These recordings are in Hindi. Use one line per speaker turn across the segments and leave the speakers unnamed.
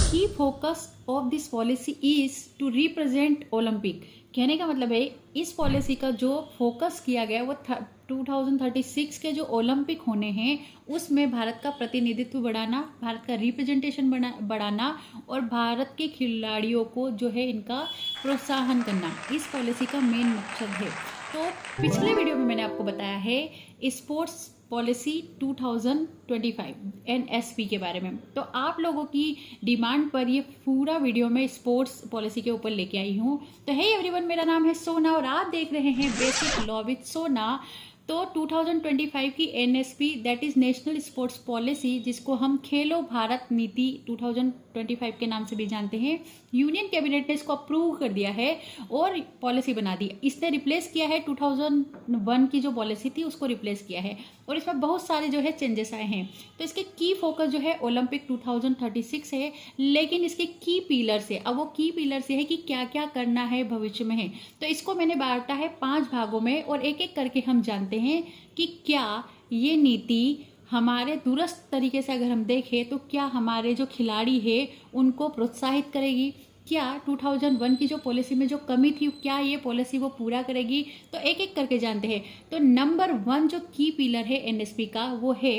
की focus of this policy is to represent Olympic. कहने का मतलब है इस पॉलिसी का जो फोकस किया गया वो 2036 के जो ओलंपिक होने हैं उसमें भारत का प्रतिनिधित्व बढ़ाना, भारत का रिप्रेजेंटेशन बढ़ाना और भारत के खिलाड़ियों को जो है इनका प्रोत्साहन करना इस पॉलिसी का मेन मकसद है। तो पिछले वीडियो में मैंने आपको बताया है स्पोर्ट्स पॉलिसी 2025 एनएसपी के बारे में। तो आप लोगों की डिमांड पर ये पूरा वीडियो मैं स्पोर्ट्स पॉलिसी के ऊपर लेके आई हूँ। तो हे एवरीवन, मेरा नाम है सोना और आप देख रहे हैं बेसिक लॉ विद सोना। तो 2025 की NSP that is national sports policy, जिसको हम खेलो भारत नीति 2025 के नाम से भी जानते हैं, यूनियन कैबिनेट ने इसको अप्रूव कर दिया है और पॉलिसी बना दी। इसने रिप्लेस किया है 2001 की जो पॉलिसी थी उसको रिप्लेस किया है और इसमें बहुत सारे जो है चेंजेस आए हैं। तो इसके की फोकस जो है ओलंपिक 2036 है, लेकिन इसके की पिलर से, अब वो की पिलर से है कि क्या क्या करना है भविष्य में है। तो इसको मैंने बांटा है 5 भागों में और एक एक करके हम जानते हैं कि क्या ये नीति हमारे दूरस्थ तरीके से अगर हम देखें तो क्या हमारे जो खिलाड़ी है उनको प्रोत्साहित करेगी, क्या 2001 की जो पॉलिसी में जो कमी थी क्या ये पॉलिसी वो पूरा करेगी। तो एक एक करके जानते हैं। तो नंबर 1 जो की पिलर है एनएसपी का वो है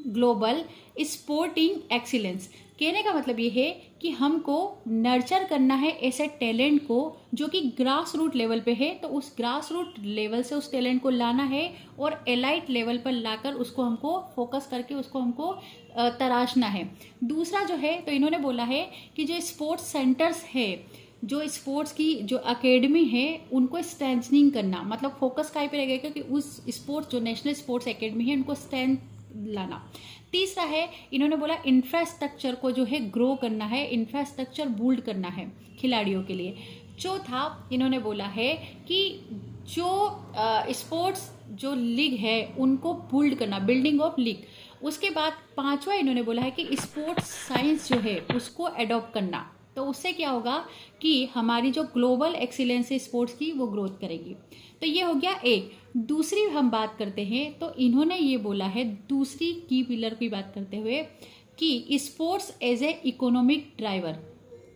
ग्लोबल स्पोर्टिंग एक्सीलेंस। कहने का मतलब ये है कि हमको नर्चर करना है ऐसे टैलेंट को जो कि ग्रास रूट लेवल पे है। तो उस ग्रास रूट लेवल से उस टैलेंट को लाना है और एलाइट लेवल पर लाकर उसको हमको फोकस करके उसको हमको तराशना है। दूसरा जो है, तो इन्होंने बोला है कि जो स्पोर्ट्स सेंटर्स है, जो स्पोर्ट्स की जो एकेडमी है उनको स्ट्रेंथनिंग करना, मतलब फोकस कहीं पे रहेगा कि उस स्पोर्ट्स जो नेशनल स्पोर्ट्स एकेडमी है उनको स्ट्रेंथ लाना। तीसरा है, इन्होंने बोला इंफ्रास्ट्रक्चर को जो है ग्रो करना है, इंफ्रास्ट्रक्चर बिल्ड करना है खिलाड़ियों के लिए। चौथा इन्होंने बोला है कि जो स्पोर्ट्स जो लीग है उनको बिल्ड करना, बिल्डिंग ऑफ लीग। उसके बाद पांचवा इन्होंने बोला है कि स्पोर्ट्स साइंस जो है उसको एडॉप्ट करना। तो उससे क्या होगा कि हमारी जो ग्लोबल एक्सीलेंस है स्पोर्ट्स की वो ग्रोथ करेगी। तो ये हो गया एक। दूसरी हम बात करते हैं तो इन्होंने ये बोला है दूसरी की पिलर की बात करते हुए कि sports as a economic driver.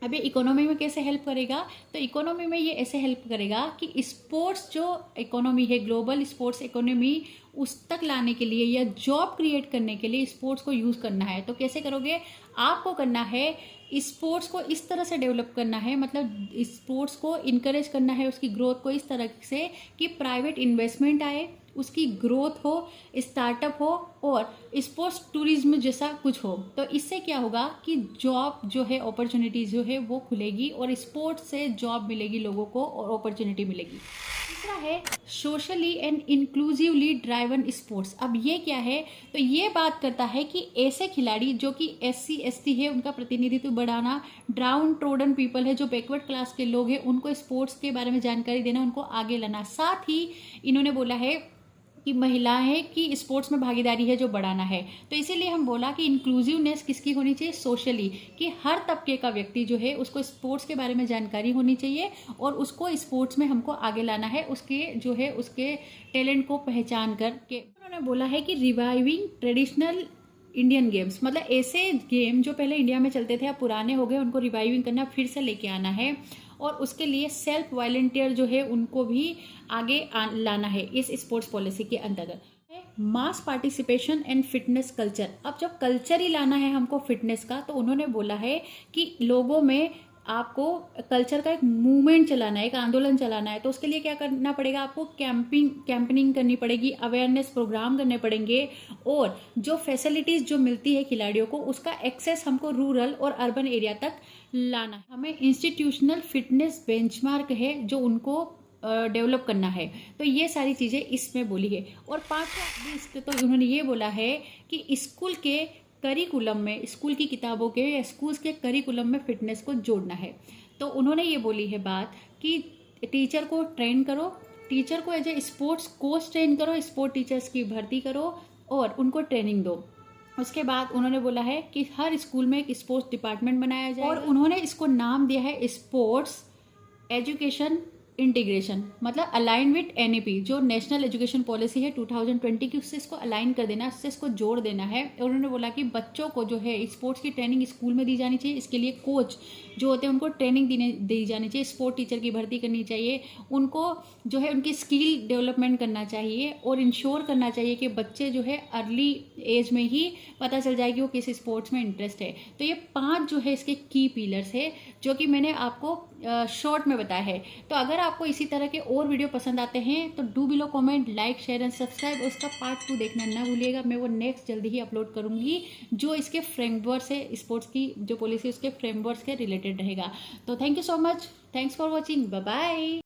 अब ये इकोनॉमी में कैसे हेल्प करेगा? तो इकोनॉमी में ये ऐसे हेल्प करेगा कि स्पोर्ट्स जो इकोनॉमी है, ग्लोबल स्पोर्ट्स इकोनॉमी, उस तक लाने के लिए या जॉब क्रिएट करने के लिए स्पोर्ट्स को यूज़ करना है। तो कैसे करोगे? आपको करना है स्पोर्ट्स को इस तरह से डेवलप करना है, मतलब स्पोर्ट्स को इनकरेज करना है, उसकी ग्रोथ को इस तरह से कि प्राइवेट इन्वेस्टमेंट आए, उसकी ग्रोथ हो, स्टार्टअप हो और स्पोर्ट्स टूरिज्म जैसा कुछ हो। तो इससे क्या होगा कि जॉब जो है, अपॉर्चुनिटीज जो है वो खुलेगी और स्पोर्ट्स से जॉब मिलेगी लोगों को और अपॉर्चुनिटी मिलेगी। तीसरा है socially and inclusively driven sports. अब ये क्या है? तो ये बात करता है कि ऐसे खिलाड़ी जो कि SC ST है उनका प्रतिनिधित्व बढ़ाना, डाउन ट्रोडन पीपल है जो बैकवर्ड क्लास के लोग हैं उनको स्पोर्ट्स के बारे में जानकारी देना, उनको आगे लाना। साथ ही इन्होंने बोला है कि महिलाएं की स्पोर्ट्स में भागीदारी है जो बढ़ाना है। तो इसीलिए हम बोला कि इंक्लूसिवनेस किसकी होनी चाहिए? सोशली, कि हर तबके का व्यक्ति जो है उसको स्पोर्ट्स के बारे में जानकारी होनी चाहिए और उसको स्पोर्ट्स में हमको आगे लाना है, उसके जो है उसके टैलेंट को पहचान करके। उन्होंने बोला है कि रिवाइविंग ट्रेडिशनल इंडियन गेम्स, मतलब ऐसे गेम जो पहले इंडिया में चलते थे अब पुराने हो गए, उनको रिवाइविंग करना, फिर से लेके आना है और उसके लिए सेल्फ वॉलंटियर जो है उनको भी आगे लाना है इस स्पोर्ट्स पॉलिसी के अंतर्गत। Mass participation and fitness culture. अब जब कल्चर ही लाना है हमको फिटनेस का, तो उन्होंने बोला है कि लोगों में आपको कल्चर का एक मूवमेंट चलाना है, एक आंदोलन चलाना है। तो उसके लिए क्या करना पड़ेगा? आपको कैंपेनिंग करनी पड़ेगी, अवेयरनेस प्रोग्राम करने पड़ेंगे और जो फैसिलिटीज जो मिलती है खिलाड़ियों को उसका एक्सेस हमको रूरल और अर्बन एरिया तक लाना है। हमें इंस्टीट्यूशनल फिटनेस बेंचमार्क है जो उनको डेवलप करना है। तो ये सारी चीज़ें इसमें बोली है। और पांचवा लिस्ट तो उन्होंने ये बोला है कि स्कूल के करिकुलम में, स्कूल की किताबों के या स्कूल्स के करिकुलम में फिटनेस को जोड़ना है। तो उन्होंने ये बोली है बात कि टीचर को ट्रेन करो, टीचर को as a sports coach train करो, स्पोर्ट टीचर्स की भर्ती करो और उनको ट्रेनिंग दो। उसके बाद उन्होंने बोला है कि हर स्कूल में एक स्पोर्ट्स डिपार्टमेंट बनाया जाए और उन्होंने इसको नाम दिया है स्पोर्ट्स एजुकेशन इंटीग्रेशन, मतलब अलाइन विथ एनईपी, जो नेशनल एजुकेशन पॉलिसी है 2020 की, उससे इसको अलाइन कर देना, उससे इसको जोड़ देना है। और उन्होंने बोला कि बच्चों को जो है स्पोर्ट्स की ट्रेनिंग स्कूल में दी जानी चाहिए, इसके लिए कोच जो होते हैं उनको ट्रेनिंग दी जानी चाहिए, स्पोर्ट टीचर की भर्ती करनी चाहिए, उनको जो है उनकी स्किल डेवलपमेंट करना चाहिए और इंश्योर करना चाहिए कि बच्चे जो है अर्ली एज में ही पता चल जाए कि वो किस स्पोर्ट्स में इंटरेस्ट है। तो ये 5 जो है इसके की पिलर्स है जो कि मैंने आपको शॉर्ट में बताया है। तो अगर आपको इसी तरह के और वीडियो पसंद आते हैं तो do below comment, like, share and subscribe. उसका पार्ट 2 देखना ना भूलिएगा, मैं वो नेक्स्ट जल्दी ही अपलोड करूंगी, जो इसके फ्रेमवर्क से स्पोर्ट्स की जो पॉलिसी उसके फ्रेमवर्क के रिलेटेड रहेगा। तो thank you so much, thanks for watching, bye bye.